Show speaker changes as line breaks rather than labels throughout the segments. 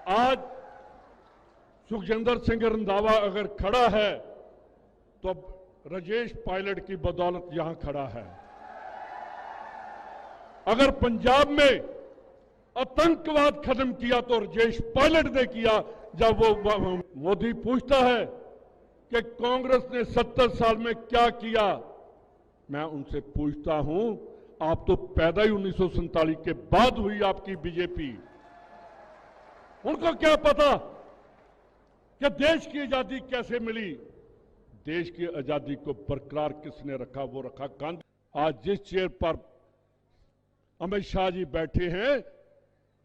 आज सुखजिंदर सिंह रंधावा अगर खड़ा है तो राजेश पायलट की बदौलत यहां खड़ा है। अगर पंजाब में आतंकवाद खत्म किया तो राजेश पायलट ने किया। जब वो मोदी पूछता है कि कांग्रेस ने 70 साल में क्या किया, मैं उनसे पूछता हूं, आप तो पैदा ही 1947 के बाद हुई आपकी बीजेपी। उनको क्या पता कि देश की आजादी कैसे मिली। देश की आजादी को बरकरार किसने रखा? वो रखा गांधी। आज जिस चेयर पर अमित शाह जी बैठे हैं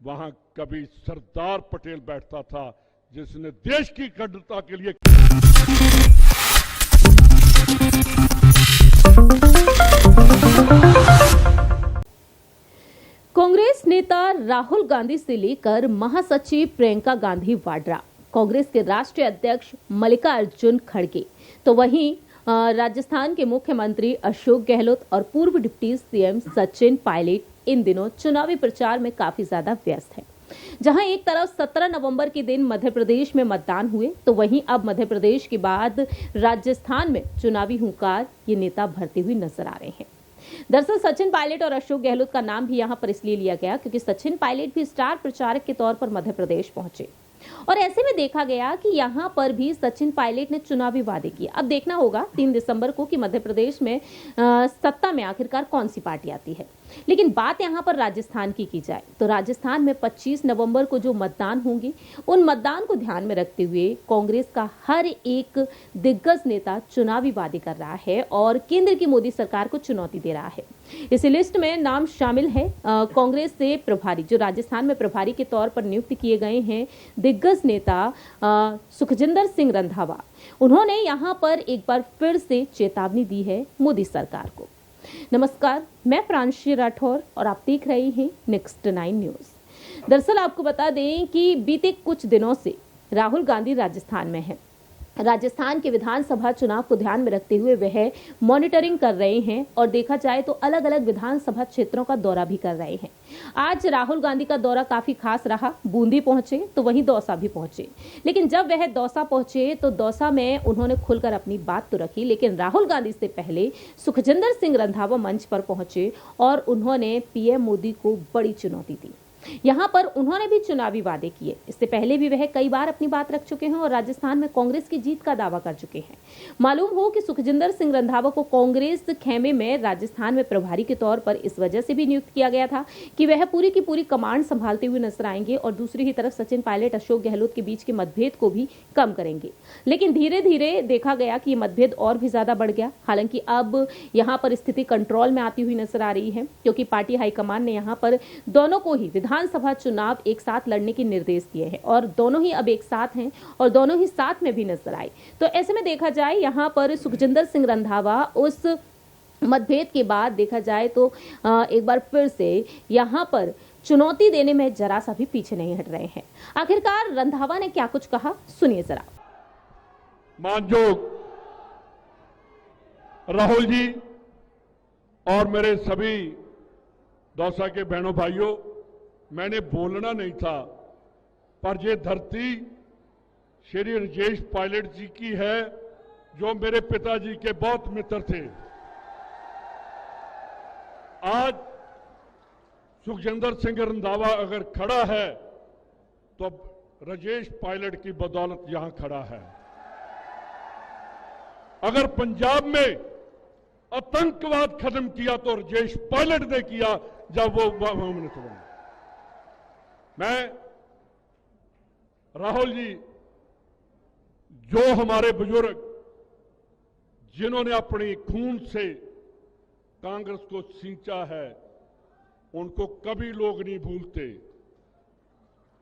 वहां कभी सरदार पटेल बैठता था, जिसने देश की अखंडता के लिए।
कांग्रेस नेता राहुल गांधी से लेकर महासचिव प्रियंका गांधी वाड्रा, कांग्रेस के राष्ट्रीय अध्यक्ष मल्लिकार्जुन खड़गे, तो वहीं राजस्थान के मुख्यमंत्री अशोक गहलोत और पूर्व डिप्टी सीएम सचिन पायलट इन दिनों चुनावी प्रचार में काफी ज्यादा व्यस्त हैं। जहां एक तरफ 17 नवंबर के दिन मध्य प्रदेश में मतदान हुए, तो वहीं अब मध्य प्रदेश के बाद राजस्थान में चुनावी हुंकार ये नेता भरते हुए नजर आ रहे हैं। दरअसल सचिन पायलट और अशोक गहलोत का नाम भी यहां पर इसलिए लिया गया क्योंकि सचिन पायलट भी स्टार प्रचारक के तौर पर मध्य प्रदेश पहुंचे और ऐसे में देखा गया कि यहां पर भी सचिन पायलट ने चुनावी वादे किए। अब देखना होगा 3 दिसंबर को कि मध्य प्रदेश में सत्ता में आखिरकार कौन सी पार्टी आती है। लेकिन बात यहां पर राजस्थान की जाए तो राजस्थान में 25 नवंबर को जो मतदान होंगे, उन मतदान को ध्यान में रखते हुए कांग्रेस का हर एक दिग्गज नेता चुनावी वादे कर रहा है और केंद्र की मोदी सरकार को चुनौती दे रहा है। इस लिस्ट में नाम शामिल है कांग्रेस से प्रभारी, जो राजस्थान में प्रभारी के तौर पर नियुक्त किए गए हैं दिग्गज नेता सुखजिंदर सिंह रंधावा। उन्होंने यहां पर एक बार फिर से चेतावनी दी है मोदी सरकार को। नमस्कार, मैं प्रांशी राठौर और आप देख रहे हैं नेक्स्ट 9 न्यूज। दरअसल आपको बता दें कि बीते कुछ दिनों से राहुल गांधी राजस्थान में हैं। राजस्थान के विधानसभा चुनाव को ध्यान में रखते हुए वह मॉनिटरिंग कर रहे हैं और देखा जाए तो अलग अलग विधानसभा क्षेत्रों का दौरा भी कर रहे हैं। आज राहुल गांधी का दौरा काफी खास रहा। बूंदी पहुंचे तो वहीं दौसा भी पहुंचे, लेकिन जब वह दौसा पहुंचे तो दौसा में उन्होंने खुलकर अपनी बात तो रखी, लेकिन राहुल गांधी से पहले सुखजिंदर सिंह रंधावा मंच पर पहुंचे और उन्होंने पीएम मोदी को बड़ी चुनौती दी। यहां पर उन्होंने भी चुनावी वादे किए। इससे पहले भी वह कई बार अपनी बात रख चुके हैं और राजस्थान में कांग्रेस की जीत का दावा कर चुके हैं। मालूम हो कि सुखजिंदर सिंह रंधावा को कांग्रेस खेमे में राजस्थान में प्रभारी के तौर पर इस वजह से भी नियुक्त किया गया था कि वह पूरी की पूरी कमांड संभालते हुए नजर आएंगे और दूसरी ही तरफ सचिन पायलट अशोक गहलोत के बीच के मतभेद को भी कम करेंगे। लेकिन धीरे धीरे देखा गया कि ये मतभेद और भी ज्यादा बढ़ गया। हालांकि अब यहाँ पर स्थिति कंट्रोल में आती हुई नजर आ रही है क्योंकि पार्टी हाईकमान ने यहाँ पर दोनों को ही विधानसभा चुनाव एक साथ लड़ने के निर्देश दिए हैं और दोनों ही अब एक साथ हैं और दोनों ही साथ में भी नजर आए। तो ऐसे में देखा जाए यहां पर सुखजिंदर सिंह रंधावा उस मतभेद के बाद देखा जाए तो एक बार फिर से यहां पर चुनौती देने में जरा सा भी पीछे नहीं हट रहे हैं। आखिरकार रंधावा ने क्या कुछ कहा, सुनिए जरा।
मानयोग राहुल जी और मेरे सभी दौसा के बहनों भाइयों, मैंने बोलना नहीं था, पर ये धरती श्री राजेश पायलट जी की है, जो मेरे पिताजी के बहुत मित्र थे। आज सुखजिंदर सिंह रंधावा अगर खड़ा है तो राजेश पायलट की बदौलत यहां खड़ा है। अगर पंजाब में आतंकवाद खत्म किया तो राजेश पायलट ने किया जब वो मिनिस्टर बने। मैं राहुल जी, जो हमारे बुजुर्ग जिन्होंने अपनी खून से कांग्रेस को सींचा है, उनको कभी लोग नहीं भूलते।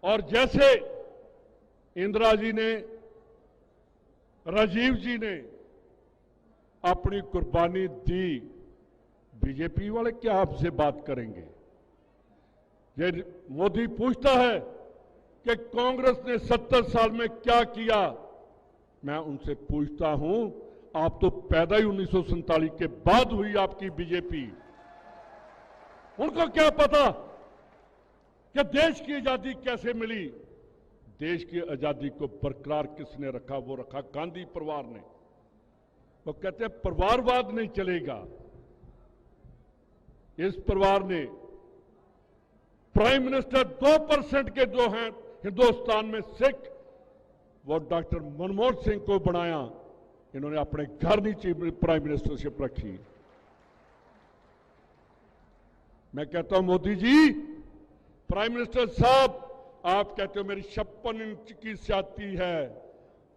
और जैसे इंदिरा जी ने, राजीव जी ने अपनी कुर्बानी दी, बीजेपी वाले क्या आपसे बात करेंगे? ये मोदी पूछता है कि कांग्रेस ने 70 साल में क्या किया, मैं उनसे पूछता हूं, आप तो पैदा ही 1947 के बाद हुई आपकी बीजेपी। उनको क्या पता कि देश की आजादी कैसे मिली। देश की आजादी को बरकरार किसने रखा? वो रखा गांधी परिवार ने। वो कहते हैं परिवारवाद नहीं चलेगा। इस परिवार ने प्राइम मिनिस्टर 2% के जो हैं हिंदुस्तान में सिख, वो डॉक्टर मनमोहन सिंह को बनाया। इन्होंने अपने घर नीचे प्राइम मिनिस्टरशिप रखी। मैं कहता हूं मोदी जी, प्राइम मिनिस्टर साहब, आप कहते हो मेरी 56 इंच की छाती है,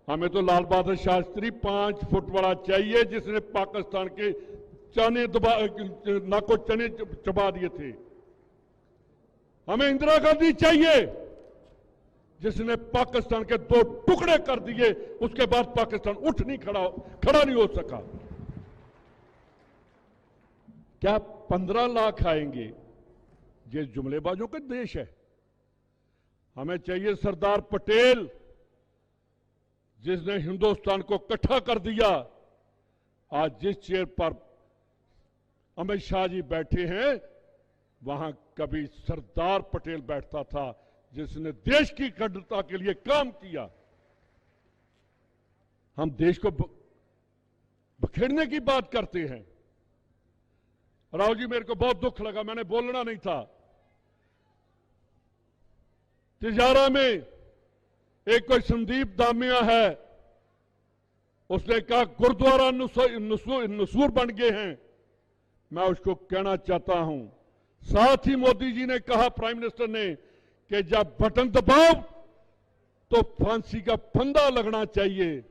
हमें तो लाल बहादुर शास्त्री 5 फुट वाला चाहिए जिसने पाकिस्तान के चने नाको चने चबा दिए थे। हमें इंदिरा गांधी चाहिए जिसने पाकिस्तान के 2 टुकड़े कर दिए, उसके बाद पाकिस्तान खड़ा नहीं हो सका। क्या 15 लाख आएंगे? ये जुमलेबाजों का देश है। हमें चाहिए सरदार पटेल जिसने हिंदुस्तान को इकट्ठा कर दिया। आज जिस चेयर पर अमित शाह जी बैठे हैं, वहां कभी सरदार पटेल बैठता था जिसने देश की अखंडता के लिए काम किया। हम देश को बखेड़ने की बात करते हैं। राहुल जी, मेरे को बहुत दुख लगा, मैंने बोलना नहीं था। तिजारा में एक कोई संदीप दामिया है, उसने कहा गुरुद्वारा नसूर बन गए हैं। मैं उसको कहना चाहता हूं, साथ ही मोदी जी ने कहा, प्राइम मिनिस्टर ने, कि जब बटन दबाओ तो फांसी का फंदा लगना चाहिए।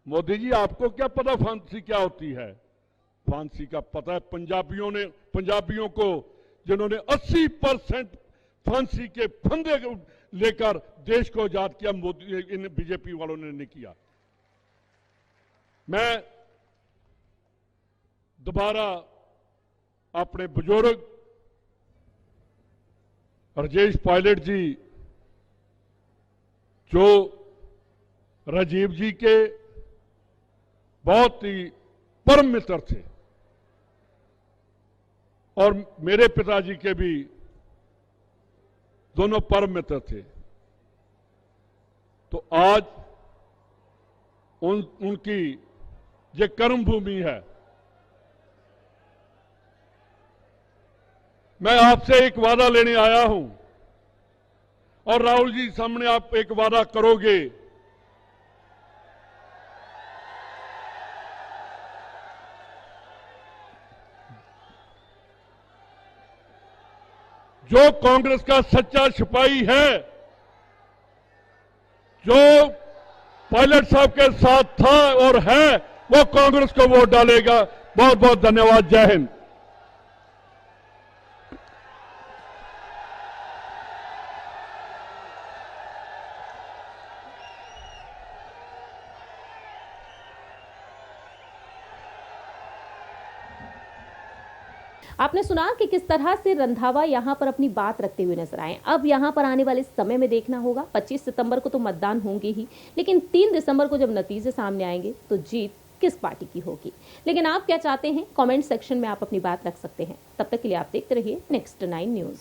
मोदी जी, आपको क्या पता फांसी क्या होती है? फांसी का पता है पंजाबियों को, जिन्होंने 80% फांसी के फंदे लेकर देश को आजाद किया। मोदी इन बीजेपी वालों ने नहीं किया। मैं दोबारा अपने बुजुर्ग राजेश पायलट जी, जो राजीव जी के बहुत ही परम मित्र थे और मेरे पिताजी के भी दोनों परम मित्र थे, तो आज उनकी ये कर्म भूमि है। मैं आपसे एक वादा लेने आया हूं और राहुल जी सामने आप एक वादा करोगे। जो कांग्रेस का सच्चा सिपाही है, जो पायलट साहब के साथ था और है, वो कांग्रेस को वोट डालेगा। बहुत बहुत धन्यवाद। जय हिंद।
आपने सुना कि किस तरह से रंधावा यहां पर अपनी बात रखते हुए नजर आए। अब यहां पर आने वाले समय में देखना होगा। 25 सितंबर को तो मतदान होंगे ही, लेकिन 3 दिसंबर को जब नतीजे सामने आएंगे तो जीत किस पार्टी की होगी। लेकिन आप क्या चाहते हैं, कमेंट सेक्शन में आप अपनी बात रख सकते हैं। तब तक के लिए आप देखते रहिए नेक्स्ट 9 न्यूज।